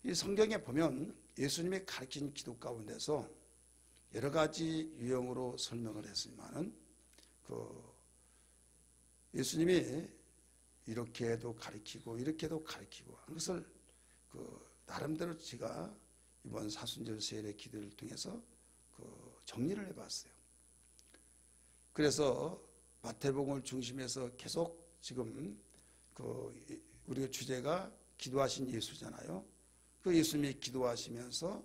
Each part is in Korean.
이 성경에 보면 예수님이 가르친 기도 가운데서 여러 가지 유형으로 설명을 했지만은 예수님이 이렇게도 가르치고 이렇게도 가르치고 한 것을 나름대로 제가 이번 사순절 세례 기도를 통해서 정리를 해봤어요. 그래서 마태복음을 중심해서 계속 지금 우리가 주제가 기도하신 예수잖아요. 그 예수님이 기도하시면서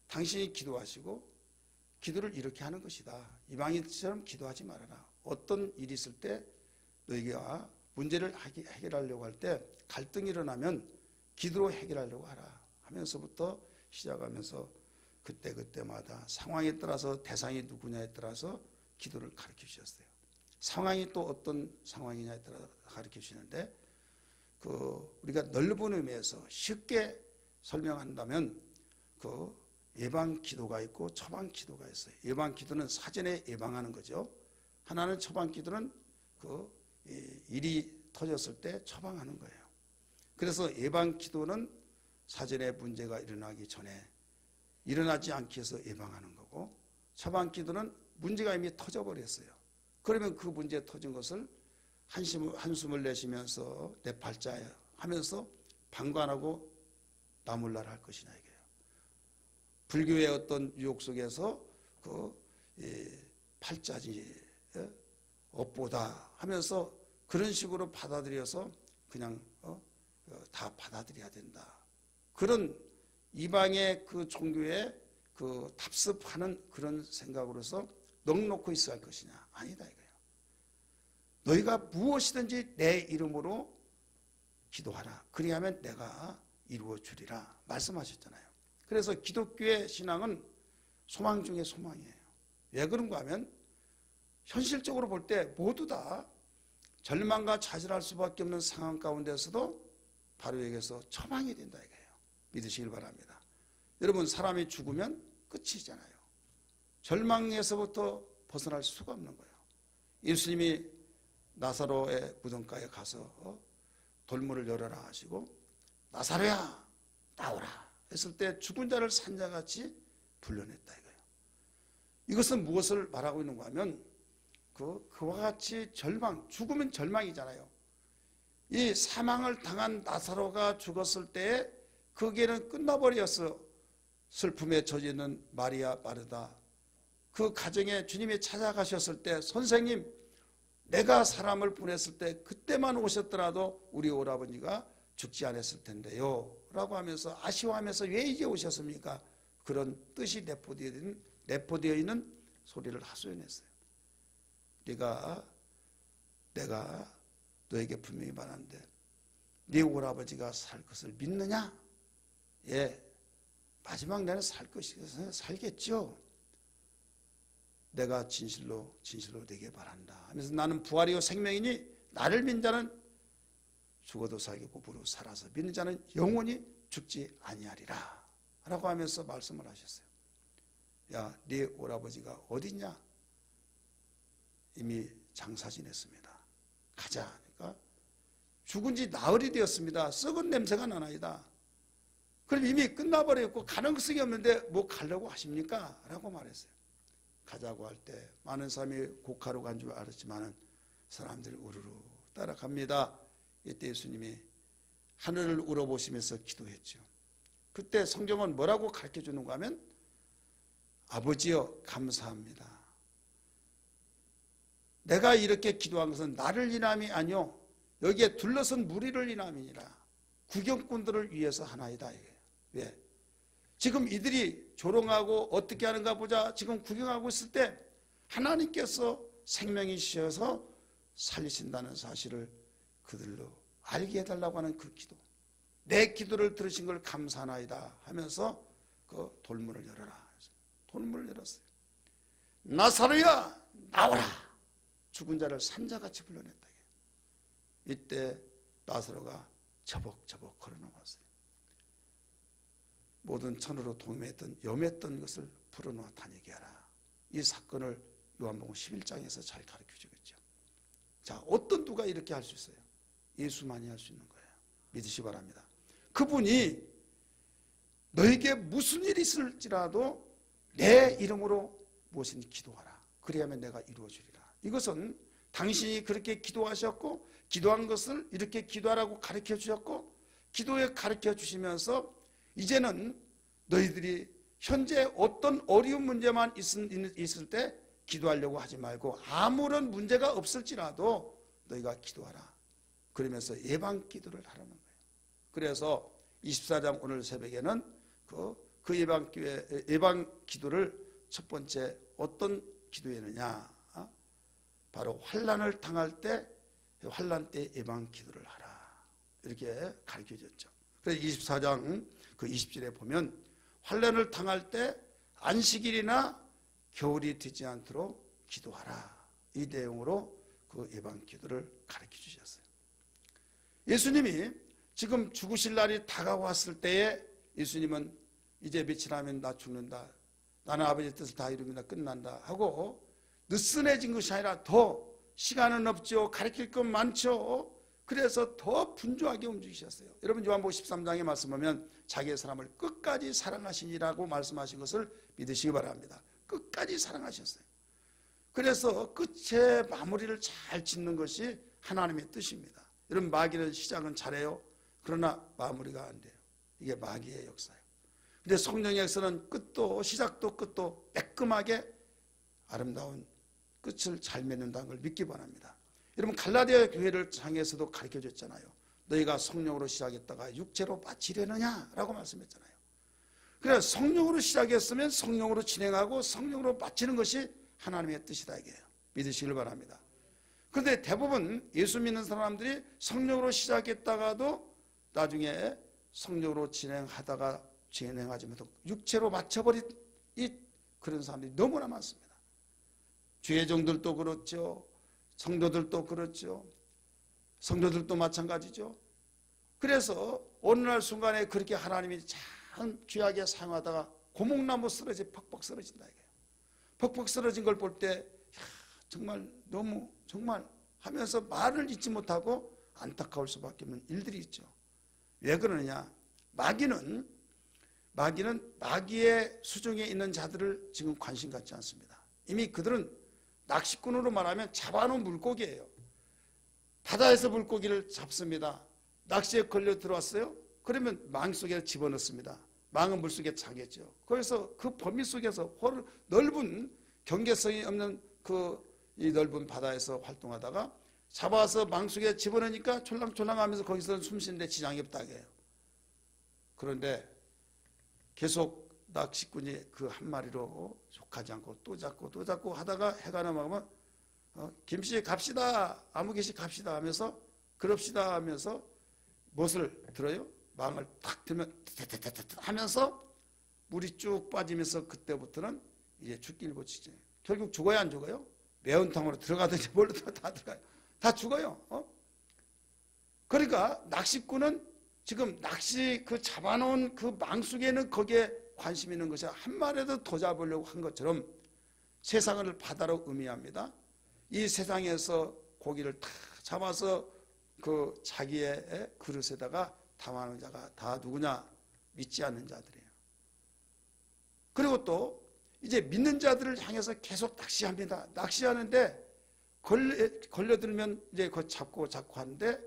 당신이 기도하시고 기도를 이렇게 하는 것이다. 이방인처럼 기도하지 말아라. 어떤 일이 있을 때 너희가 문제를 해결하려고 할 때 갈등이 일어나면 기도로 해결하려고 하라 하면서부터 시작하면서 그때마다 상황에 따라서 대상이 누구냐에 따라서 기도를 가르쳐 주셨어요. 상황이 또 어떤 상황이냐에 따라 가르쳐 주시는데 우리가 넓은 의미에서 쉽게 설명한다면 예방 기도가 있고 처방 기도가 있어요. 예방 기도는 사전에 예방하는 거죠. 하나는 처방 기도는 일이 터졌을 때 처방하는 거예요. 그래서 예방 기도는 사전에 문제가 일어나기 전에 일어나지 않게 해서 예방하는 거고, 처방 기도는 문제가 이미 터져버렸어요. 그러면 그 문제 터진 것을 한숨을 내쉬면서 내 팔자에 하면서 방관하고 나몰라라 할 것이냐 이게요. 불교의 어떤 유혹 속에서 팔자지 업보다 하면서 그런 식으로 받아들여서 그냥 다 받아들여야 된다. 그런 이방의 종교에 답습하는 그런 생각으로서 넉놓고 있어야 할 것이냐. 아니다 이거예요. 너희가 무엇이든지 내 이름으로 기도하라. 그리하면 내가 이루어 주리라 말씀하셨잖아요. 그래서 기독교의 신앙은 소망 중에 소망이에요. 왜 그런가 하면 현실적으로 볼 때 모두 다 절망과 좌절할 수밖에 없는 상황 가운데서도 바로 여기서 처방이 된다 이거예요. 믿으시길 바랍니다. 여러분, 사람이 죽으면 끝이잖아요. 절망에서부터 벗어날 수가 없는 거예요. 예수님이 나사로의 무덤가에 가서 돌문을 열어라 하시고 나사로야 나오라 했을 때 죽은 자를 산자같이 불러냈다 이거예요. 이것은 무엇을 말하고 있는가 하면 그와 같이 절망, 죽으면 절망이잖아요. 이 사망을 당한 나사로가 죽었을 때 거기에는 끝나버렸어. 슬픔에 젖어 있는 마리아 마르다, 그 가정에 주님이 찾아가셨을 때 선생님 내가 사람을 보냈을 때 그때만 오셨더라도 우리 오라버니가 죽지 않았을 텐데요 라고 하면서 아쉬워하면서 왜 이제 오셨습니까? 그런 뜻이 내포되어 있는 소리를 하소연했어요. 내가 너에게 분명히 말하는데 네 오라버지가 살 것을 믿느냐? 예, 마지막 날은 살 것이어서 살겠죠. 내가 진실로 되게 바란다 하면서 나는 부활이요 생명이니 나를 믿는 자는 죽어도 살겠고 무릇 살아서 믿는 자는 영원히 죽지 아니하리라 라고 하면서 말씀을 하셨어요. 야, 네 오라버지가 어디냐? 이미 장사 지냈습니다. 가자 하니까 죽은 지 나흘이 되었습니다. 썩은 냄새가 나나이다. 그럼 이미 끝나버렸고 가능성이 없는데 뭐 가려고 하십니까? 라고 말했어요. 가자고 할 때 많은 사람이 곡하러 간 줄 알았지만 사람들이 우르르 따라갑니다. 이때 예수님이 하늘을 우러보시면서 기도했죠. 그때 성경은 뭐라고 가르쳐 주는가 하면 아버지여 감사합니다. 내가 이렇게 기도한 것은 나를 인함이 아니요 여기에 둘러선 무리를 인함이니라. 구경꾼들을 위해서 하나이다. 왜? 지금 이들이 조롱하고 어떻게 하는가 보자 지금 구경하고 있을 때 하나님께서 생명이시여서 살리신다는 사실을 그들로 알게 해달라고 하는 그 기도, 내 기도를 들으신 걸 감사하나이다 하면서 그 돌문을 열어라. 돌문을 열었어요. 나사로야 나오라. 죽은 자를 산자같이 불러냈다. 이때 나사로가 저벅저벅 걸어나왔어요. 모든 천으로 동요했던 염했던 것을 풀어놓아 다니게 하라. 이 사건을 요한복음 11장에서 잘 가르쳐주겠죠. 자, 어떤 누가 이렇게 할 수 있어요? 예수만이 할 수 있는 거예요. 믿으시 바랍니다. 그분이 너에게 무슨 일이 있을지라도 내 이름으로 무엇인 기도하라. 그래야만 내가 이루어주리라. 이것은 당신이 그렇게 기도하셨고 기도한 것을 이렇게 기도하라고 가르쳐 주셨고 기도에 가르쳐 주시면서 이제는 너희들이 현재 어떤 어려운 문제만 있을 때 기도하려고 하지 말고 아무런 문제가 없을지라도 너희가 기도하라. 그러면서 예방 기도를 하라는 거예요. 그래서 24장 오늘 새벽에는 그 예방 기도를 첫 번째 어떤 기도였느냐? 바로 환난을 당할 때 환난 때 예방 기도를 하라. 이렇게 가르쳐 줬죠. 그래서 24장 그 20절에 보면 환난을 당할 때 안식일이나 겨울이 되지 않도록 기도하라. 이 내용으로 그 예방 기도를 가르쳐 주셨어요. 예수님이 지금 죽으실 날이 다가왔을 때에 예수님은 이제 며칠 하면 나 죽는다. 나는 아버지의 뜻을 다 이루면 끝난다 하고 느슨해진 것이 아니라 더 시간은 없죠. 가르칠 건 많죠. 그래서 더 분주하게 움직이셨어요. 여러분 요한복음 13장에 말씀하면 자기의 사람을 끝까지 사랑하시니라고 말씀하신 것을 믿으시기 바랍니다. 끝까지 사랑하셨어요. 그래서 끝에 마무리를 잘 짓는 것이 하나님의 뜻입니다. 여러분 마귀는 시작은 잘해요. 그러나 마무리가 안 돼요. 이게 마귀의 역사예요. 근데 성령의 역사는 끝도 시작도 끝도 매끈하게 아름다운 끝을 잘 맺는다는 걸 믿기 바랍니다. 여러분 갈라디아 교회를 향해서도 가르쳐 줬잖아요. 너희가 성령으로 시작했다가 육체로 마치려느냐라고 말씀했잖아요. 그래서 성령으로 시작했으면 성령으로 진행하고 성령으로 마치는 것이 하나님의 뜻이다 이게요. 믿으시길 바랍니다. 그런데 대부분 예수 믿는 사람들이 성령으로 시작했다가도 나중에 성령으로 진행하지 못하고 육체로 마쳐버린 그런 사람들이 너무나 많습니다. 죄종들도 그렇죠. 성도들도 그렇죠. 성도들도 마찬가지죠. 그래서 어느 날 순간에 그렇게 하나님이 참 귀하게 사용하다가 고목나무 퍽퍽 쓰러진다 이게요. 퍽퍽 쓰러진 걸 볼 때 정말 너무 정말 하면서 말을 잇지 못하고 안타까울 수밖에 없는 일들이 있죠. 왜 그러느냐? 마귀는 마귀의 수중에 있는 자들을 지금 관심 갖지 않습니다. 이미 그들은 낚시꾼으로 말하면 잡아놓은 물고기예요. 바다에서 물고기를 잡습니다. 낚시에 걸려 들어왔어요? 그러면 망 속에 집어넣습니다. 망은 물속에 차겠죠. 그래서 그 범위 속에서 넓은 경계성이 없는 이 넓은 바다에서 활동하다가 잡아서 망 속에 집어넣으니까 촐랑촐랑하면서 거기서 숨 쉬는데 지장이 없다고 해요. 그런데 계속 낚시꾼이 그 한 마리로 속하지 않고 또 잡고 하다가 해가 넘어가면 김씨 갑시다, 아무개씨 갑시다 하면서 그럽시다 하면서 무엇을 들어요? 망을 탁 들면 하면서 물이 쭉 빠지면서 그때부터는 이제 죽기 일보치죠. 결국 죽어야 안 죽어요? 매운탕으로 들어가든지 뭘로 다 들어가요. 다 죽어요. 그러니까 낚시꾼은 지금 낚시 잡아놓은 그 망 속에는 거기에 관심 있는 것이 한 마리라도 더 잡으려고 한 것처럼 세상을 바다로 의미합니다. 이 세상에서 고기를 다 잡아서 그 자기의 그릇에다가 담아놓은 자가 다 누구냐? 믿지 않는 자들이에요. 그리고 또 이제 믿는 자들을 향해서 계속 낚시합니다. 낚시하는데 걸려들면 이제 그거 잡고 하는데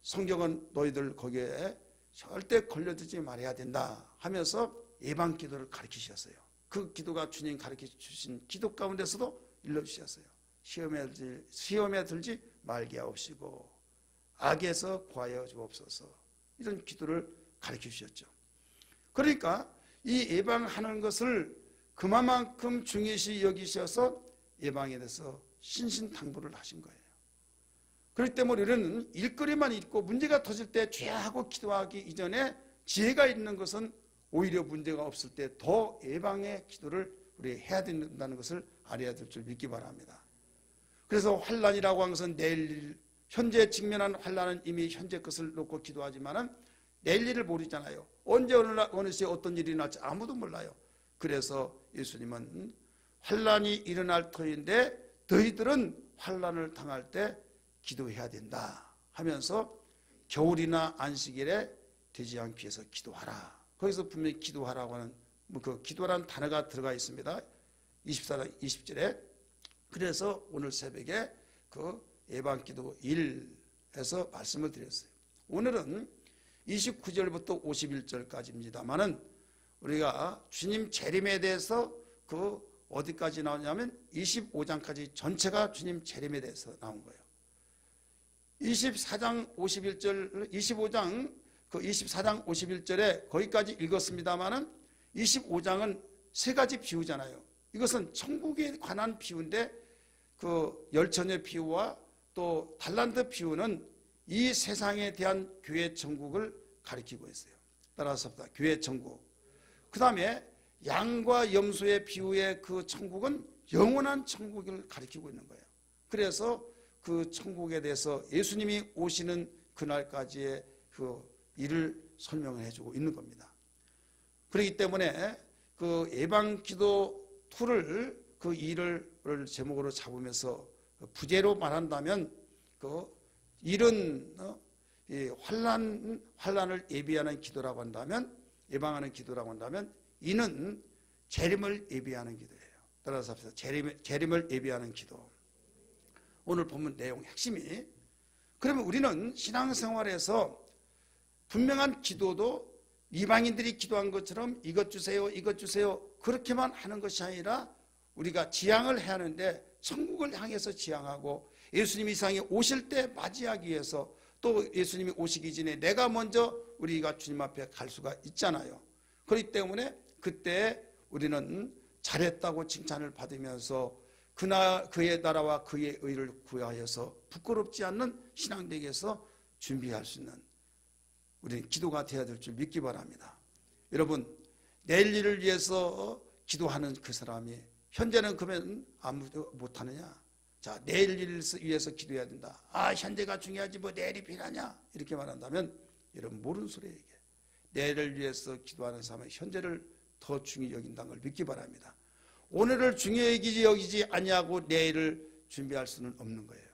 성경은 너희들 거기에 절대 걸려들지 말아야 된다 하면서 예방 기도를 가르치셨어요. 그 기도가 주님 가르쳐 주신 기도 가운데서도 일러주셨어요. 시험에 들지 말게 하옵시고 악에서 구하여 주옵소서. 이런 기도를 가르쳐 주셨죠. 그러니까 이 예방하는 것을 그만큼 중요시 여기셔서 예방에 대해서 신신당부를 하신 거예요. 그렇기 때문에 우리는 일거리만 있고 문제가 터질 때 죄하고 기도하기 이전에 지혜가 있는 것은 오히려 문제가 없을 때 더 예방의 기도를 우리 해야 된다는 것을 알아야 될 줄 믿기 바랍니다. 그래서 환난이라고 하는 것은 내일 일, 현재 직면한 환난은 이미 현재 것을 놓고 기도하지만은 내일 일을 모르잖아요. 언제 어느 시에 어떤 일이 날지 아무도 몰라요. 그래서 예수님은 환난이 일어날 터인데 너희들은 환난을 당할 때 기도해야 된다 하면서 겨울이나 안식일에 되지 않기 위해서 기도하라 거기서 분명히 기도하라고 하는 그 기도라는 단어가 들어가 있습니다. 24장 20절에. 그래서 오늘 새벽에 그 예방기도 1에서 말씀을 드렸어요. 오늘은 29절부터 51절까지입니다만은 우리가 주님 재림에 대해서 그 어디까지 나오냐면 25장까지 전체가 주님 재림에 대해서 나온 거예요. 24장 51절, 25장 그 24장 51절에 거기까지 읽었습니다만은 25장은 세 가지 비유잖아요. 이것은 천국에 관한 비유인데 그 열처녀 비유와 또 달란트 비유는 이 세상에 대한 교회 천국을 가리키고 있어요. 따라서 교회 천국. 그 다음에 양과 염소의 비유의 그 천국은 영원한 천국을 가리키고 있는 거예요. 그래서 그 천국에 대해서 예수님이 오시는 그날까지의 그 일을 설명을 해주고 있는 겁니다. 그렇기 때문에 그 예방기도 2를 그 일을 제목으로 잡으면서 부제로 말한다면 그 일은 환란을 예비하는 기도라고 한다면, 예방하는 기도라고 한다면, 이는 재림을 예비하는 기도예요. 따라서 합시다. 재림을 예비하는 기도. 오늘 본문 내용 핵심이, 그러면 우리는 신앙생활에서 분명한 기도도 이방인들이 기도한 것처럼 이것 주세요, 이것 주세요 그렇게만 하는 것이 아니라 우리가 지향을 해야 하는데, 천국을 향해서 지향하고 예수님이 이 세상에 오실 때 맞이하기 위해서, 또 예수님이 오시기 전에 내가 먼저 우리가 주님 앞에 갈 수가 있잖아요. 그렇기 때문에 그때 우리는 잘했다고 칭찬을 받으면서 그의 나라와 그의 의를 구하여서 부끄럽지 않는 신앙되기에서 준비할 수 있는 우리는 기도가 되어야 될 줄 믿기 바랍니다. 여러분, 내일 일을 위해서 기도하는 그 사람이 현재는 그러면 아무도 못하느냐? 자, 내일 일을 위해서 기도해야 된다. 아, 현재가 중요하지 뭐 내일이 필요하냐? 이렇게 말한다면 여러분 모르는 소리예요. 이게. 내일을 위해서 기도하는 사람은 현재를 더 중요히 여긴다는 걸 믿기 바랍니다. 오늘을 중요히 여기지 아니하고 내일을 준비할 수는 없는 거예요.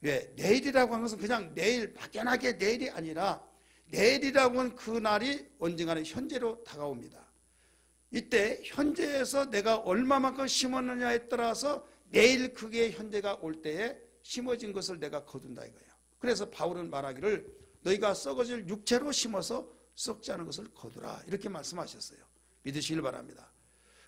왜? 내일이라고 하는 것은 그냥 내일 막연하게 내일이 아니라, 내일이라고 하는 그 날이 언젠가는 현재로 다가옵니다. 이때 현재에서 내가 얼마만큼 심었느냐에 따라서 내일 그게 현재가 올 때에 심어진 것을 내가 거둔다 이거예요. 그래서 바울은 말하기를 너희가 썩어질 육체로 심어서 썩지 않은 것을 거두라 이렇게 말씀하셨어요. 믿으시길 바랍니다.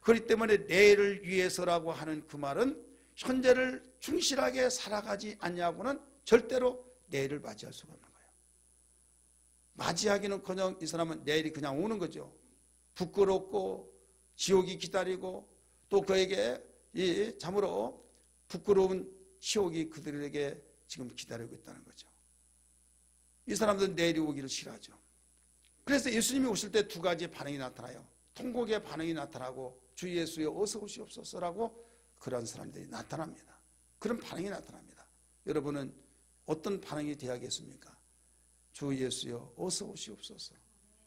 그렇기 때문에 내일을 위해서라고 하는 그 말은 현재를 충실하게 살아가지 않냐고는 절대로 내일을 맞이할 수가 없는 거예요. 맞이하기는커녕 이 사람은 내일이 그냥 오는 거죠. 부끄럽고 지옥이 기다리고 또 그에게 이 참으로 부끄러운 지옥이 그들에게 지금 기다리고 있다는 거죠. 이 사람들은 내일이 오기를 싫어하죠. 그래서 예수님이 오실 때 두 가지 반응이 나타나요. 통곡의 반응이 나타나고 주 예수여 어서 오시옵소서라고 그런 사람들이 나타납니다. 그런 반응이 나타납니다. 여러분은 어떤 반응이 되어야겠습니까? 주 예수여 어서 오시옵소서.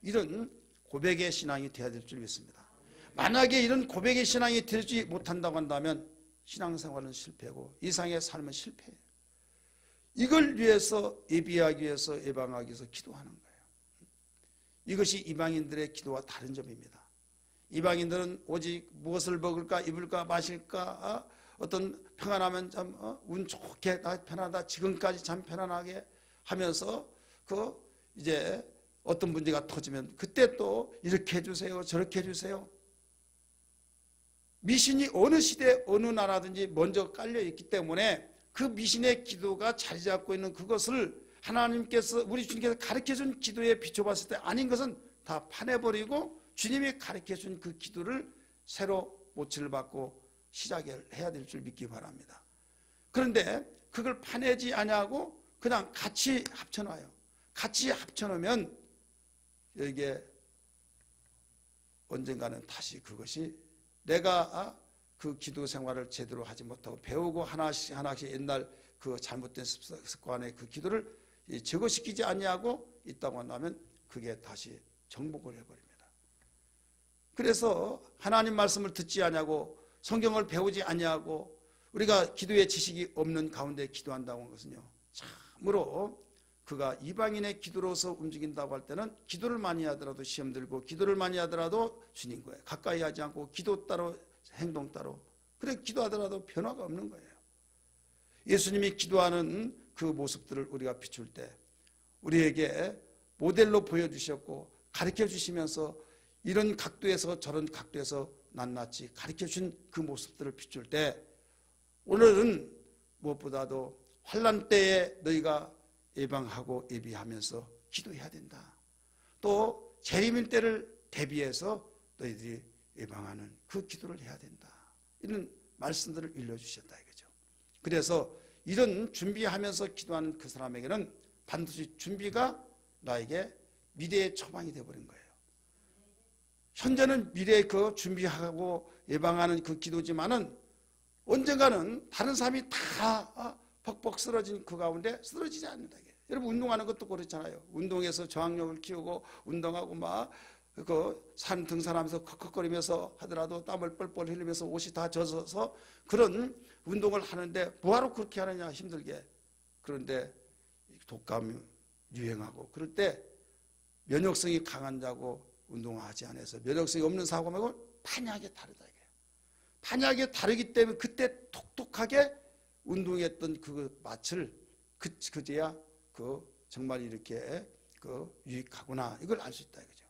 이런 고백의 신앙이 되어야 될 줄 믿습니다. 만약에 이런 고백의 신앙이 되지 못한다고 한다면 신앙생활은 실패고 이상의 삶은 실패예요. 이걸 위해서 예비하기 위해서 예방하기 위해서 기도하는 거예요. 이것이 이방인들의 기도와 다른 점입니다. 이방인들은 오직 무엇을 먹을까 입을까 마실까 어떤 평안하면 참 운 좋게 나 편하다 지금까지 참 편안하게 하면서 그 이제 어떤 문제가 터지면 그때 또 이렇게 해주세요 저렇게 해주세요. 미신이 어느 시대 어느 나라든지 먼저 깔려있기 때문에 그 미신의 기도가 자리 잡고 있는 그것을 하나님께서 우리 주님께서 가르쳐준 기도에 비춰봤을 때 아닌 것은 다 파내버리고 주님이 가르쳐준 그 기도를 새로 모치를 받고 시작을 해야 될 줄 믿기 바랍니다. 그런데 그걸 파내지 아니하고 그냥 같이 합쳐놔요. 같이 합쳐놓으면 이게 언젠가는 다시 그것이 내가 그 기도 생활을 제대로 하지 못하고 배우고 하나씩 옛날 그 잘못된 습관의 그 기도를 제거시키지 아니하고 있다고 한다면 그게 다시 정복을 해버립니다. 그래서 하나님 말씀을 듣지 아니하고 성경을 배우지 아니하고 우리가 기도의 지식이 없는 가운데 기도한다고 하는 것은요 참으로 그가 이방인의 기도로서 움직인다고 할 때는 기도를 많이 하더라도 시험 들고 기도를 많이 하더라도 주님과에 가까이 하지 않고 기도 따로 행동 따로 그래 기도하더라도 변화가 없는 거예요. 예수님이 기도하는 그 모습들을 우리가 비출 때 우리에게 모델로 보여주셨고 가르쳐 주시면서 이런 각도에서 저런 각도에서 낱낱이 가르쳐 주신 그 모습들을 비출 때 오늘은 무엇보다도 환난 때에 너희가 예방하고 예비하면서 기도해야 된다. 또 재림일 때를 대비해서 너희들이 예방하는 그 기도를 해야 된다. 이런 말씀들을 일러주셨다 이거죠. 그래서 이런 준비하면서 기도하는 그 사람에게는 반드시 준비가 나에게 미래의 처방이 되어버린 거예요. 현재는 미래의 그 준비하고 예방하는 그 기도지만은 언젠가는 다른 사람이 다 벅벅 쓰러진 그 가운데 쓰러지지 않는다. 여러분 운동하는 것도 그렇잖아요. 운동해서 저항력을 키우고 운동하고 막 그 산 등산하면서 컥컥거리면서 하더라도 땀을 뻘뻘 흘리면서 옷이 다 젖어서 그런 운동을 하는데 뭐하러 그렇게 하느냐 힘들게. 그런데 독감이 유행하고 그럴 때 면역성이 강한 자고 운동하지 않아서 면역성이 없는 사고 말고 판이하게 다르다. 판이하게 다르기 때문에 그때 톡톡하게 운동했던 그 맛을 그제야 그 정말 이렇게 그 유익하구나 이걸 알 수 있다 이거죠.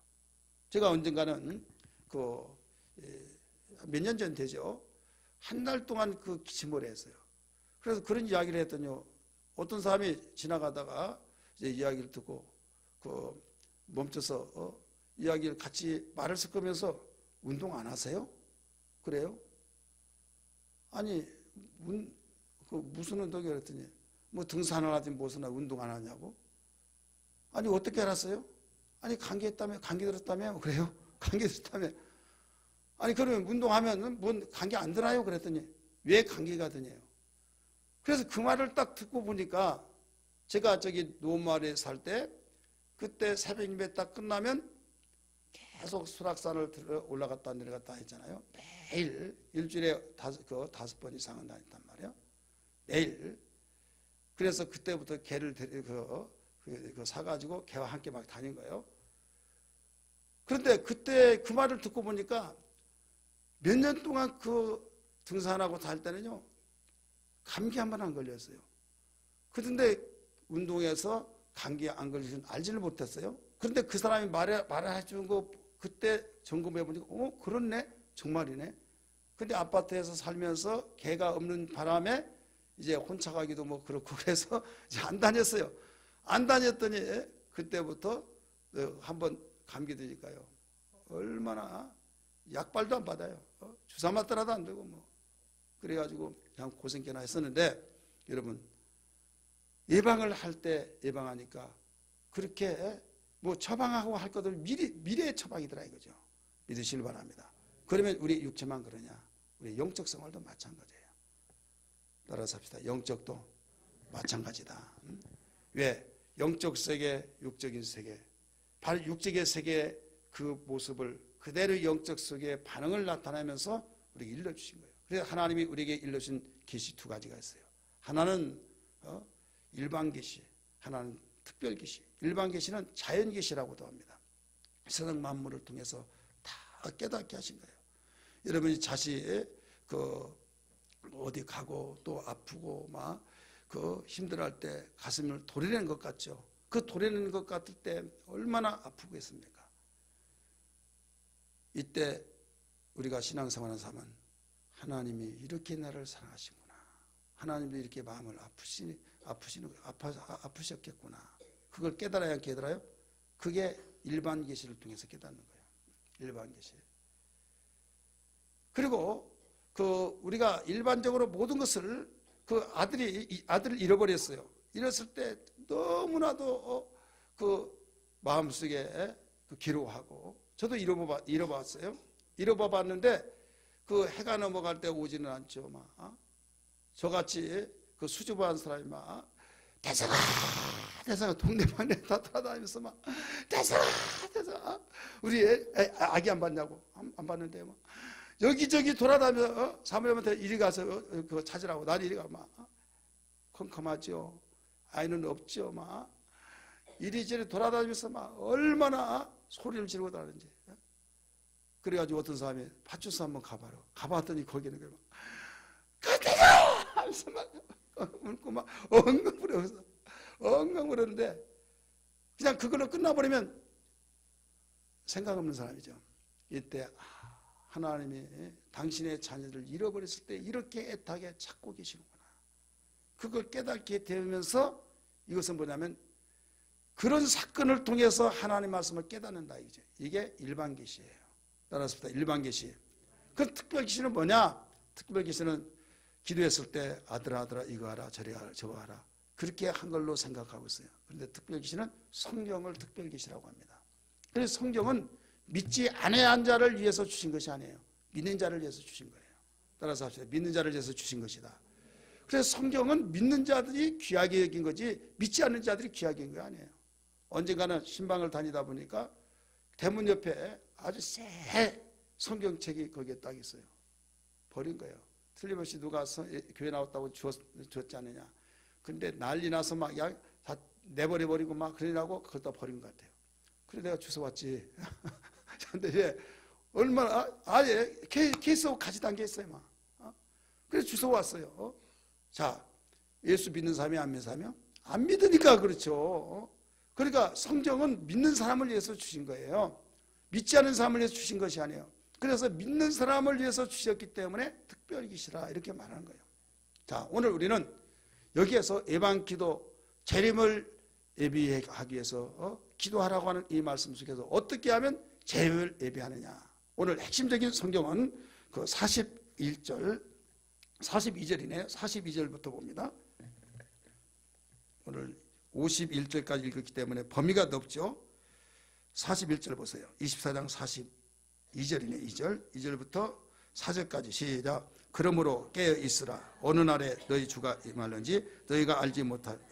제가 언젠가는 그 몇 년 전 되죠. 한 달 동안 그 기침을 했어요. 그래서 그런 이야기를 했더니요. 어떤 사람이 지나가다가 이제 이야기를 듣고 그 멈춰서 이야기를 같이 말을 섞으면서 운동 안 하세요? 그래요? 아니 무슨 운동이야 그랬더니 뭐 등산을 하든 무슨 운동 안 하냐고. 아니 어떻게 알았어요? 아니 감기 들었다며. 그래요? 감기 들었다며. 아니 그러면 운동하면 뭔 감기 안 드나요? 그랬더니 왜 감기가 드냐요. 그래서 그 말을 딱 듣고 보니까 제가 저기 노마을에 살 때 그때 새벽 예배 딱 끝나면 계속 수락산을 올라갔다 내려갔다 했잖아요. 매일 일주일에 다섯 번 이상은 다녔단 말이에요. 매일. 그래서 그때부터 개를 사가지고 개와 함께 막 다닌 거예요. 그런데 그때 그 말을 듣고 보니까 몇 년 동안 그 등산하고 다닐 때는요 감기 한 번 안 걸렸어요. 그런데 운동해서 감기 안 걸리는 줄 알지를 못했어요. 그런데 그 사람이 말해준 거 그때 점검해 보니까 그렇네 정말이네. 근데 아파트에서 살면서 개가 없는 바람에 이제 혼자 가기도 뭐 그렇고 그래서 이제 안 다녔어요. 안 다녔더니 그때부터 한번 감기 드니까요. 얼마나 약발도 안 받아요. 주사 맞더라도 안 되고 뭐. 그래가지고 그냥 고생 꽤나 했었는데 여러분 예방을 할 때 예방하니까 그렇게 뭐 처방하고 할 것들 미래의 처방이더라 이거죠. 믿으시길 바랍니다. 그러면 우리 육체만 그러냐? 우리 영적 생활도 마찬가지예요. 따라서 합시다. 영적도 마찬가지다. 왜? 영적 세계, 육적인 세계. 바로 육적의 세계의 그 모습을 그대로 영적 세계의 반응을 나타내면서 우리에게 일러주신 거예요. 그래서 하나님이 우리에게 일러주신 계시 두 가지가 있어요. 하나는 일반 계시, 하나는 특별 계시. 일반 계시는 자연 계시라고도 합니다. 세상 만물을 통해서 다 깨닫게 하신 거예요. 여러분이 자식 어디 가고 또 아프고 막 힘들어할 때 가슴을 도려내는 것 같죠. 그 도려내는 것 같을 때 얼마나 아프겠습니까? 이때 우리가 신앙생활하는 사람은 하나님이 이렇게 나를 사랑하시구나. 하나님이 이렇게 마음을 아프셨겠구나. 그걸 깨달아야 깨달아요? 그게 일반 계시를 통해서 깨닫는 거예요. 일반 계시. 그리고 우리가 일반적으로 모든 것을 아들을 잃어버렸어요. 잃었을 때 너무나도 마음속에 괴로워하고 저도 잃어봤어요. 잃어봤는데 해가 넘어갈 때 오지는 않죠. 막 저같이 수줍어한 사람이 막 대성아 동네방네 다 돌아다니면서 막 대성아 우리 아기 안 봤냐고 안 봤는데 막 여기저기 돌아다니면서 사모님한테 이리 가서 그거 찾으라고 나는 이리 가 막 컴컴하죠. 아이는 없죠. 막 이리저리 돌아다니면서 막 얼마나 소리를 지르고 다니는지. 그래가지고 어떤 사람이 파출소 한번 가봤더니 거기는 막 그때가 하면서 막 울고 막 엉엉 울었는데 그냥 그걸로 끝나버리면 생각 없는 사람이죠. 이때 하나님이 당신의 자녀를 잃어버렸을 때 이렇게 애타게 찾고 계시는구나. 그걸 깨닫게 되면서 이것은 뭐냐면 그런 사건을 통해서 하나님 말씀을 깨닫는다 이거죠. 이게 일반 계시예요. 따라서 일반 계시. 그 특별 계시는 뭐냐? 특별 계시는 기도했을 때 아들아 이거 하라 저리 하라 저거 하라 그렇게 한 걸로 생각하고 있어요. 그런데 특별 계시는 성경을 특별 계시라고 합니다. 그래서 성경은 믿지 않은 자를 위해서 주신 것이 아니에요. 믿는 자를 위해서 주신 거예요. 따라서 합시다. 믿는 자를 위해서 주신 것이다. 그래서 성경은 믿는 자들이 귀하게 여긴 거지 믿지 않는 자들이 귀하게 여긴 거 아니에요. 언젠가는 신방을 다니다 보니까 대문 옆에 아주 새 성경책이 거기에 딱 있어요. 버린 거예요. 틀림없이 누가 교회 나왔다고 줬지 않느냐. 근데 난리 나서 막 다 내버려버리고 막 그러라고 그걸 다 버린 것 같아요. 그래 내가 주워왔지. 근데 왜 얼마나 아예 케이스하고 같이 담겨있어요 막. 그래서 주워왔어요. 자, 예수 믿는 사람이 안 믿는 사람이요? 안 믿으니까 그렇죠. 그러니까 성경은 믿는 사람을 위해서 주신 거예요. 믿지 않는 사람을 위해서 주신 것이 아니에요. 그래서 믿는 사람을 위해서 주셨기 때문에 특별히 계시라 이렇게 말하는 거예요. 자, 오늘 우리는 여기에서 예방기도 재림을 예비하기 위해서 기도하라고 하는 이 말씀 속에서 어떻게 하면 재림을 예비하느냐. 오늘 핵심적인 성경은 그 42절이네요. 42절부터 봅니다. 오늘 51절까지 읽었기 때문에 범위가 넓죠. 41절 보세요. 24장 42절이네. 2절부터 4절까지 시작. 그러므로 깨어 있으라. 어느 날에 너희 주가 임할는지 너희가 알지 못합니다.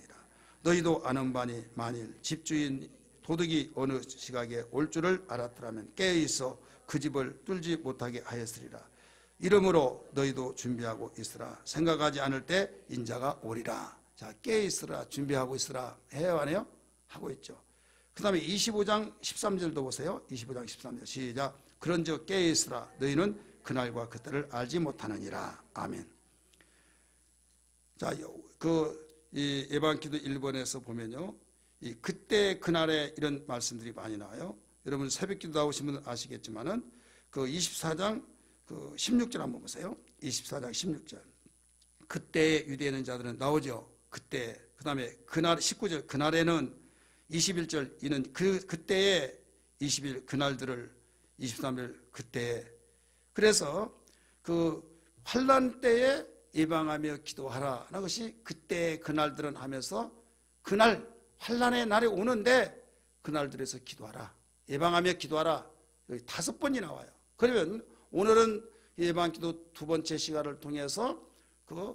너희도 아는 바니 만일 집주인 도둑이 어느 시각에 올 줄을 알았더라면 깨어 있어 그 집을 뚫지 못하게 하였으리라. 이러므로 너희도 준비하고 있으라. 생각하지 않을 때 인자가 오리라. 자, 깨어 있으라. 준비하고 있으라. 해요 안 해요? 하고 있죠. 그 다음에 25장 13절도 보세요. 25장 13절 시작. 그런즉 깨어 있으라. 너희는 그날과 그때를 알지 못하느니라. 아멘. 자, 이 예방기도 1번에서 보면요, 이 그때 그날에 이런 말씀들이 많이 나와요. 여러분 새벽기도 나오신 분은 아시겠지만은 그 24장 그 16절 한번 보세요. 24장 16절. 그때 유대인 자들은 나오죠. 그때. 그다음에 그날 19절. 그날에는 21절 이는 그때에 20일 그날들을 23일 그때에. 그래서 그 환난 때에 예방하며 기도하라는 것이 그때 그날들은 하면서 그날 환난의 날이 오는데 그날들에서 기도하라. 예방하며 기도하라. 여기 5번이 나와요. 그러면 오늘은 예방기도 두 번째 시간을 통해서 그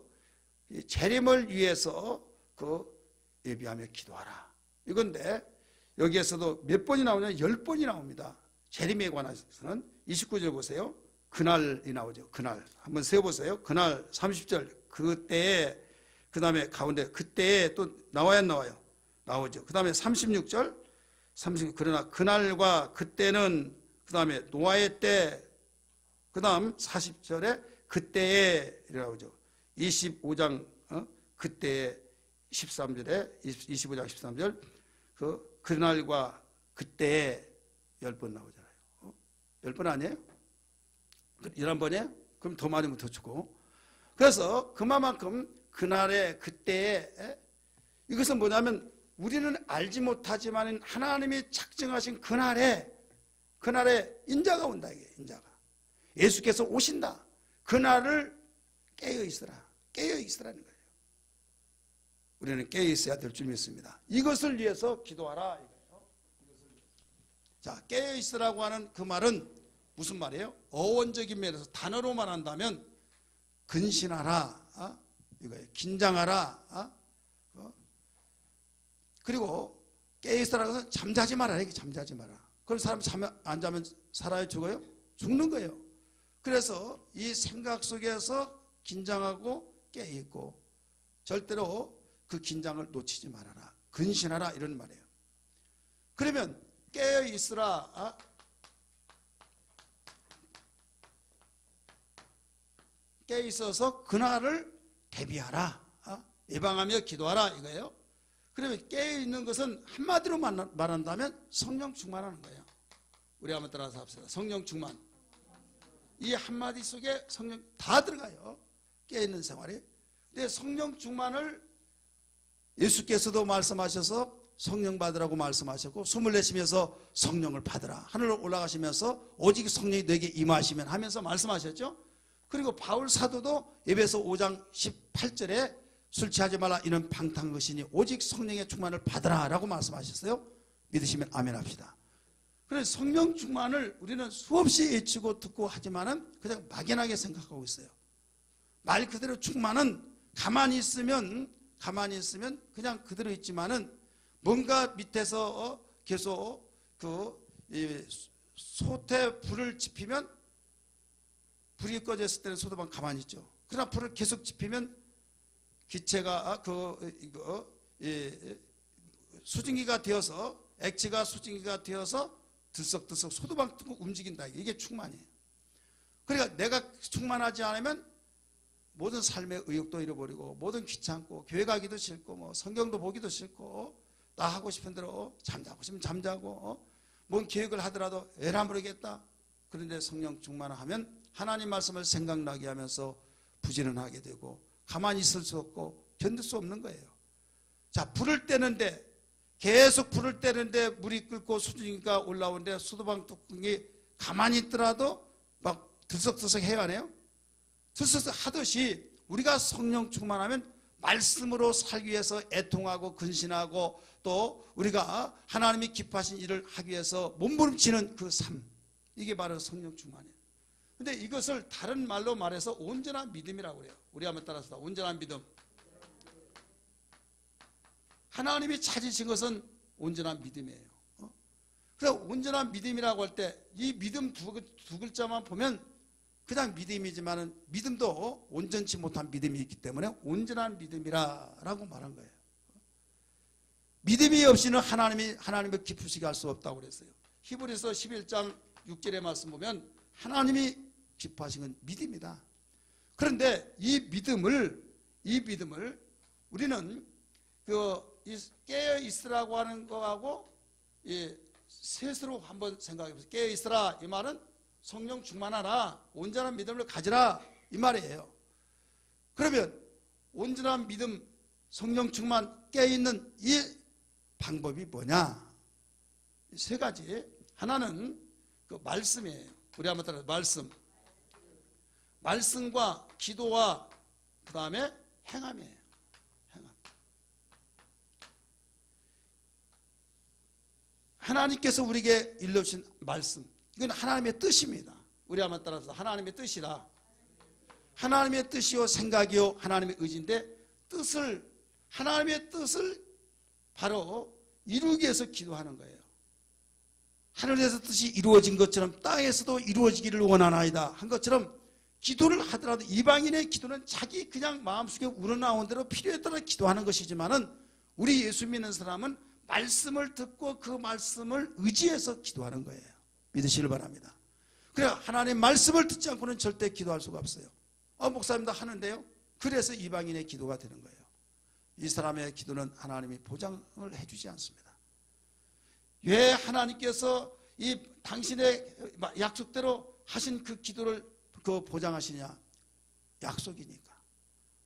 재림을 위해서 그 예비하며 기도하라. 이건데 여기에서도 몇 번이 나오냐? 10번이 나옵니다. 재림에 관해서는 29절 보세요. 그날이 나오죠. 그날. 한번 세어보세요. 그날 30절. 그때에 그 다음에 가운데 그때에 또 나와야 안 나와요? 나오죠. 그 다음에 36절. 그러나 그날과 그때는 그 다음에 노아의 때 그 다음 40절에 그때에 나오죠. 25장 그때에 13절에 25장 13절 그날과 그때에 10번 나오잖아요. 10번 아니에요? 11번이에요? 그럼 더 많으면 더 주고. 그래서 그만큼 그날에 그때에 이것은 뭐냐면 우리는 알지 못하지만 하나님이 작정하신 그날에 인자가 온다. 이게 인자가. 예수께서 오신다. 그날을 깨어 있으라. 깨어 있으라는 거예요. 우리는 깨어 있어야 될 줄 믿습니다. 이것을 위해서 기도하라. 이거예요. 자, 깨어 있으라고 하는 그 말은 무슨 말이에요? 어원적인 면에서 단어로 말한다면 근신하라. 이거예요. 긴장하라. 그리고 깨어 있으라고 해서 잠자지 마라. 이게 잠자지 마라. 그럼 사람 안 자면 살아요? 죽어요? 죽는 거예요. 그래서 이 생각 속에서 긴장하고 깨어있고 절대로 그 긴장을 놓치지 말아라. 근신하라 이런 말이에요. 그러면 깨어 있으라. 깨어 있어서 그날을 대비하라. 예방하며 기도하라 이거예요. 그러면 깨어 있는 것은 한마디로 말한다면 성령 충만하는 거예요. 우리 한번 따라서 합시다. 성령 충만. 이 한마디 속에 성령 다 들어가요. 깨어 있는 생활이. 근데 성령 충만을 예수께서도 말씀하셔서 성령 받으라고 말씀하셨고, 숨을 내쉬면서 성령을 받으라. 하늘로 올라가시면서 오직 성령이 너에게 임하시면 하면서 말씀하셨죠. 그리고 바울 사도도 에베소 5장 18절에 술 취하지 말라 이는 방탕한 것이니 오직 성령의 충만을 받으라 라고 말씀하셨어요. 믿으시면 아멘 합시다. 그래서 성령 충만을 우리는 수없이 외치고 듣고 하지만은 그냥 막연하게 생각하고 있어요. 말 그대로 충만은 가만히 있으면 그냥 그대로 있지만은 뭔가 밑에서 계속 솥에 불을 지피면 불이 꺼졌을 때는 소도만 가만히 있죠. 그러나 불을 계속 지피면 기체가 수증기가 되어서 액체가 수증기가 되어서 들썩들썩 소도방 뜨고 움직인다. 이게 충만이에요. 그러니까 내가 충만하지 않으면 모든 삶의 의욕도 잃어버리고 모든 귀찮고 교회 가기도 싫고 뭐 성경도 보기도 싫고 나 하고 싶은 대로 잠자고 싶으면 잠자고 뭔 계획을 하더라도 에라 모르겠다. 그런데 성령 충만하면 하나님 말씀을 생각나게 하면서 부지런하게 되고 가만히 있을 수 없고 견딜 수 없는 거예요. 자, 불을 떼는데 계속 불을 떼는데 물이 끓고 수증기가 올라오는데 수도방 뚜껑이 가만히 있더라도 막 들썩들썩 해야 하네요. 들썩들썩 하듯이 우리가 성령 충만하면 말씀으로 살기 위해서 애통하고 근신하고 또 우리가 하나님이 기뻐하신 일을 하기 위해서 몸부림치는 그 삶, 이게 바로 성령 충만이에요. 근데 이것을 다른 말로 말해서 온전한 믿음이라고 그래요. 우리 한번 따라서 온전한 믿음. 하나님이 찾으신 것은 온전한 믿음이에요. 그래서 온전한 믿음이라고 할 때 이 믿음 두 글자만 보면 그냥 믿음이지만은 믿음도 온전치 못한 믿음이 있기 때문에 온전한 믿음이라고 말한 거예요. 믿음이 없이는 하나님을 기쁘시게 할 수 없다고 그랬어요. 히브리서 11장 6절의 말씀 보면 하나님이 기뻐하신 건 믿음이다. 그런데 이 믿음을 우리는 깨어 있으라고 하는 거하고 셋으로 한번 생각해 보세요. 깨어 있으라 이 말은 성령 충만하라, 온전한 믿음을 가지라 이 말이에요. 그러면 온전한 믿음, 성령 충만, 깨어 있는 이 방법이 뭐냐? 세 가지. 하나는 그 말씀이에요. 우리 한번 따라 말씀과 기도와 그 다음에 행함이에요. 행함. 하나님께서 우리에게 일러주신 말씀, 이건 하나님의 뜻입니다. 우리 한번 따라서 하나님의 뜻이라. 하나님의 뜻이요 생각이요 하나님의 의지인데 하나님의 뜻을 바로 이루기 위해서 기도하는 거예요. 하늘에서 뜻이 이루어진 것처럼 땅에서도 이루어지기를 원하나이다 한 것처럼 기도를 하더라도 이방인의 기도는 자기 그냥 마음속에 우러나온 대로 필요에 따라 기도하는 것이지만은 우리 예수 믿는 사람은 말씀을 듣고 그 말씀을 의지해서 기도하는 거예요. 믿으시길 바랍니다. 그래 하나님 말씀을 듣지 않고는 절대 기도할 수가 없어요. 목사님도 하는데요. 그래서 이방인의 기도가 되는 거예요. 이 사람의 기도는 하나님이 보장을 해주지 않습니다. 왜 하나님께서 이 당신의 약속대로 하신 그 기도를 보장하시냐? 약속이니까.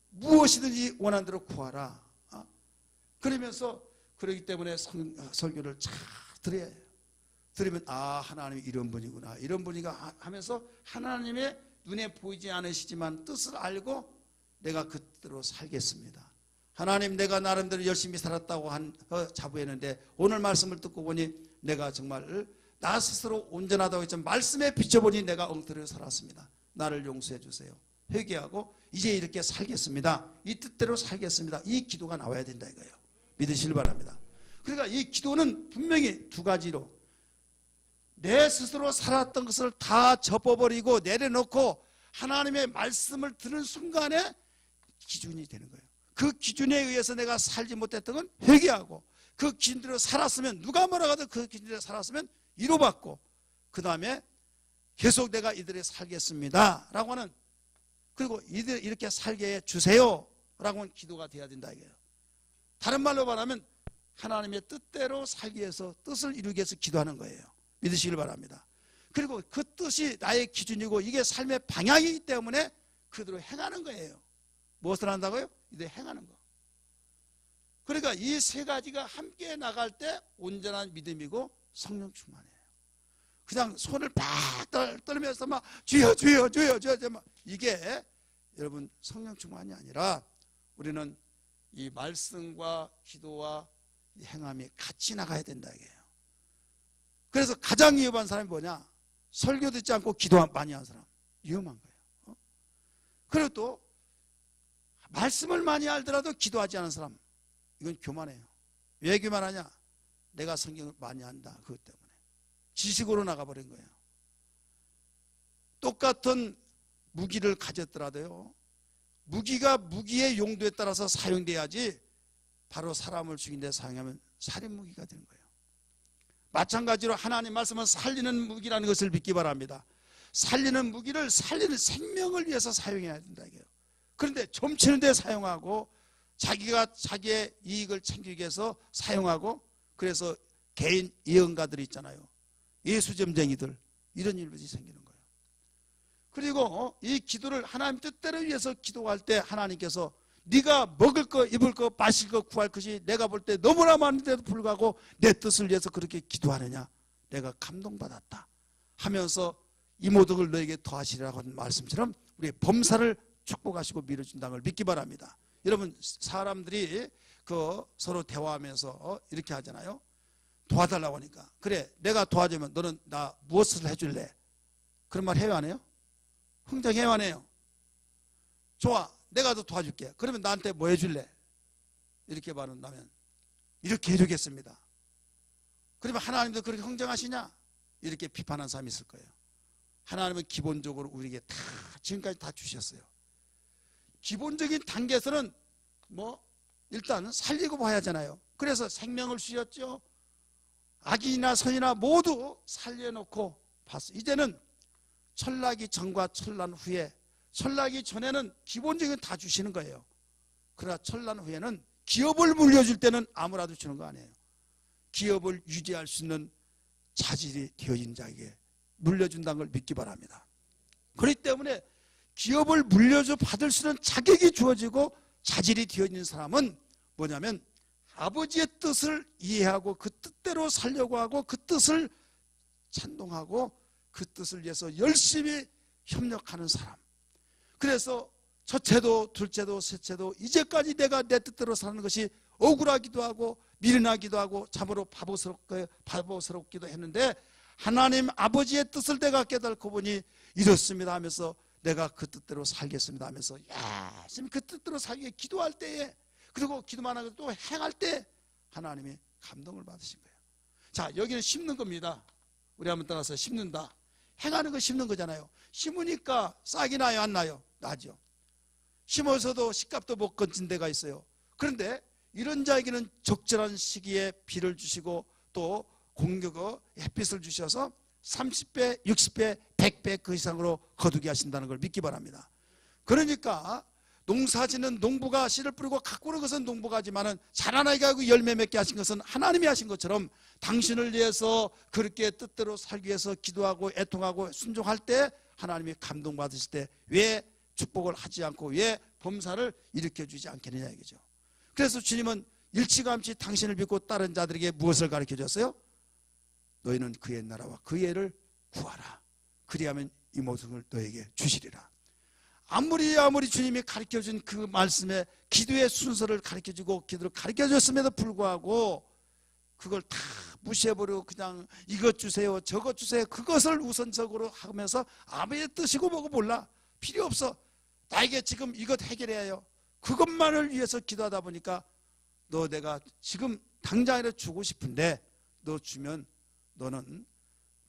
무엇이든지 원하는 대로 구하라. 그러면서 그러기 때문에 설교를 잘 들어야 해요. 들으면 하나님이 이런 분이구나, 이런 분이가 하면서 하나님의 눈에 보이지 않으시지만 뜻을 알고 내가 그 뜻대로 살겠습니다. 하나님, 내가 나름대로 열심히 살았다고 자부했는데 오늘 말씀을 듣고 보니 내가 정말 나 스스로 온전하다고 했지만 말씀에 비춰보니 내가 엉터리로 살았습니다. 나를 용서해 주세요. 회개하고 이제 이렇게 살겠습니다. 이 뜻대로 살겠습니다. 이 기도가 나와야 된다 이거예요. 믿으시길 바랍니다. 그러니까 이 기도는 분명히 두 가지로 내 스스로 살았던 것을 다 접어버리고 내려놓고 하나님의 말씀을 듣는 순간에 기준이 되는 거예요. 그 기준에 의해서 내가 살지 못했던 건 회개하고 그 기준대로 살았으면, 누가 뭐라 하든 그 기준대로 살았으면 위로받고, 그 다음에 계속 내가 이들에 살겠습니다 라고 하는, 그리고 이들 이렇게 살게 해주세요 라고 하는 기도가 돼야 된다 이거예요. 다른 말로 말하면 하나님의 뜻대로 살기 위해서, 뜻을 이루기 위해서 기도하는 거예요. 믿으시길 바랍니다. 그리고 그 뜻이 나의 기준이고 이게 삶의 방향이기 때문에 그대로 행하는 거예요. 무엇을 한다고요? 이대로 행하는 거. 그러니까 이 세 가지가 함께 나갈 때 온전한 믿음이고 성령 충만이에요. 그냥 손을 팍 떨면서 막 주여 주여 주여 주여 막, 이게 여러분 성령 충만이 아니라 우리는 이 말씀과 기도와 이 행함이 같이 나가야 된다 이게요. 그래서 가장 위험한 사람이 뭐냐? 설교 듣지 않고 기도 많이 하는 사람. 위험한 거예요. 그리고 또 말씀을 많이 알더라도 기도하지 않은 사람, 이건 교만해요. 왜 교만하냐? 내가 성경을 많이 안다, 그것 때문에 지식으로 나가버린 거예요. 똑같은 무기를 가졌더라도요, 무기가 무기의 용도에 따라서 사용돼야지 바로 사람을 죽인 데 사용하면 살인 무기가 되는 거예요. 마찬가지로 하나님 말씀은 살리는 무기라는 것을 믿기 바랍니다. 살리는 무기를 살리는 생명을 위해서 사용해야 된다 이게요. 그런데 점치는 데 사용하고 자기가 자기의 이익을 챙기기 위해서 사용하고, 그래서 개인 예언가들이 있잖아요. 예수점쟁이들, 이런 일들이 생기는 거예요. 그리고 이 기도를 하나님 뜻대로 위해서 기도할 때 하나님께서 네가 먹을 거, 입을 거, 마실 거, 구할 것이 내가 볼 때 너무나 많은데도 불구하고 내 뜻을 위해서 그렇게 기도하느냐, 내가 감동받았다 하면서 이 모든 걸 너에게 더하시리라고 하는 말씀처럼 우리의 범사를 축복하시고 밀어준다는 걸 믿기 바랍니다. 여러분, 사람들이 서로 대화하면서 이렇게 하잖아요. 도와달라고 하니까, 그래 내가 도와주면 너는 나 무엇을 해줄래? 그런 말 해요 안 해요? 흥정해요 안 해요? 좋아, 내가 더 도와줄게. 그러면 나한테 뭐 해줄래? 이렇게 말한다면 이렇게 해주겠습니다. 그러면 하나님도 그렇게 흥정하시냐? 이렇게 비판하는 사람이 있을 거예요. 하나님은 기본적으로 우리에게 다 지금까지 다 주셨어요. 기본적인 단계에서는 일단 살리고 봐야 하잖아요. 그래서 생명을 주셨죠. 악인이나 선이나 모두 살려놓고 봤어요. 이제는 철나기 전과 철난 후에, 철나기 전에는 기본적인 다 주시는 거예요. 그러나 철난 후에는 기업을 물려줄 때는 아무라도 주는 거 아니에요. 기업을 유지할 수 있는 자질이 되어진 자에게 물려준다는 걸 믿기 바랍니다. 그렇기 때문에 기업을 물려줘 받을 수 있는 자격이 주어지고 자질이 되어있는 사람은 뭐냐면 아버지의 뜻을 이해하고 그 뜻대로 살려고 하고 그 뜻을 찬동하고 그 뜻을 위해서 열심히 협력하는 사람. 그래서 첫째도 둘째도 셋째도 이제까지 내가 내 뜻대로 사는 것이 억울하기도 하고 미련하기도 하고 참으로 바보스럽기도 했는데 하나님 아버지의 뜻을 내가 깨닫고 보니 이렇습니다 하면서 내가 그 뜻대로 살겠습니다 하면서 열심히 그 뜻대로 살게 기도할 때에, 그리고 기도만 하고 또 행할 때 하나님이 감동을 받으신 거예요. 자, 여기는 심는 겁니다. 우리 한번 따라서 심는다. 행하는 거 심는 거잖아요. 심으니까 싹이 나요 안 나요? 나죠. 심어서도 씨값도 못 건진 데가 있어요. 그런데 이런 자에게는 적절한 시기에 비를 주시고 또 공격의 햇빛을 주셔서 30배, 60배, 100배 그 이상으로 거두게 하신다는 걸 믿기 바랍니다. 그러니까 농사짓는 농부가 씨를 뿌리고 가꾸는 것은 농부가 하지만은 자라나게 하고 열매 맺게 하신 것은 하나님이 하신 것처럼 당신을 위해서 그렇게 뜻대로 살기 위해서 기도하고 애통하고 순종할 때 하나님이 감동받으실 때 왜 축복을 하지 않고 왜 범사를 일으켜주지 않겠느냐 이거죠. 그래서 주님은 일찌감치 당신을 믿고 다른 자들에게 무엇을 가르쳐 줬어요? 너희는 그의 나라와 그의 를 구하라. 그리하면 이 모든 걸 너에게 주시리라. 아무리 주님이 가르쳐준 그 말씀에 기도의 순서를 가르쳐주고 기도를 가르쳐줬음에도 불구하고 그걸 다 무시해버리고 그냥 이것 주세요 저것 주세요 그것을 우선적으로 하면서 아무의 뜻이고 뭐고 몰라, 필요 없어, 나에게 지금 이것 해결해야 해요, 그것만을 위해서 기도하다 보니까 너 내가 지금 당장이라도 주고 싶은데 너 주면 너는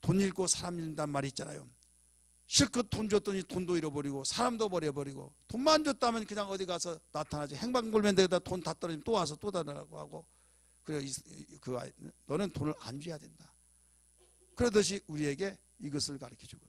돈 잃고 사람 잃는단 말이 있잖아요. 실컷 돈 줬더니 돈도 잃어버리고 사람도 버려버리고, 돈만 줬다면 그냥 어디 가서 나타나지, 행방불명되다 돈 다 떨어지면 또 와서 또 달라고 하고, 그래 너는 돈을 안 줘야 된다. 그러듯이 우리에게 이것을 가르쳐 주고,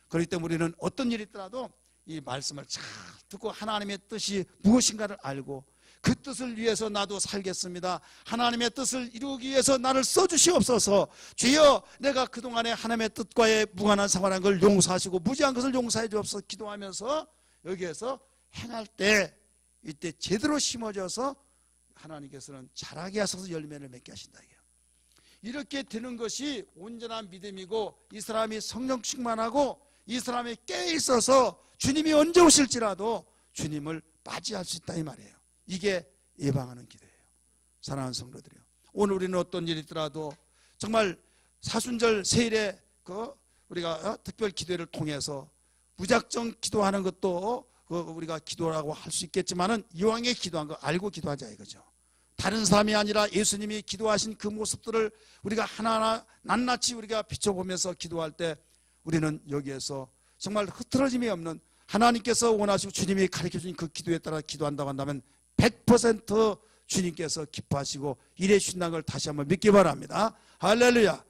그렇기 때문에 우리는 어떤 일이 있더라도 이 말씀을 잘 듣고 하나님의 뜻이 무엇인가를 알고 그 뜻을 위해서 나도 살겠습니다. 하나님의 뜻을 이루기 위해서 나를 써주시옵소서. 주여, 내가 그동안에 하나님의 뜻과의 무관한 생활한 걸 용서하시고 무지한 것을 용서해 주옵소서 기도하면서 여기에서 행할 때 이때 제대로 심어져서 하나님께서는 자라게 하셔서 열매를 맺게 하신다. 이렇게 되는 것이 온전한 믿음이고, 이 사람이 성령 충만하고 이 사람이 깨 있어서 주님이 언제 오실지라도 주님을 맞이할 수 있다 이 말이에요. 이게 예방하는 기도예요. 사랑하는 성도들이요, 오늘 우리는 어떤 일이 있더라도 정말 사순절 세일에 우리가 특별 기도를 통해서 무작정 기도하는 것도 우리가 기도라고 할 수 있겠지만은 이왕에 기도한 거 알고 기도하자 이거죠. 다른 사람이 아니라 예수님이 기도하신 그 모습들을 우리가 하나하나 낱낱이 우리가 비춰보면서 기도할 때 우리는 여기에서 정말 흐트러짐이 없는, 하나님께서 원하시고 주님이 가르쳐준 그 기도에 따라 기도한다고 한다면 100% 주님께서 기뻐하시고 일해 주신다는 걸 다시 한번 믿기 바랍니다. 할렐루야.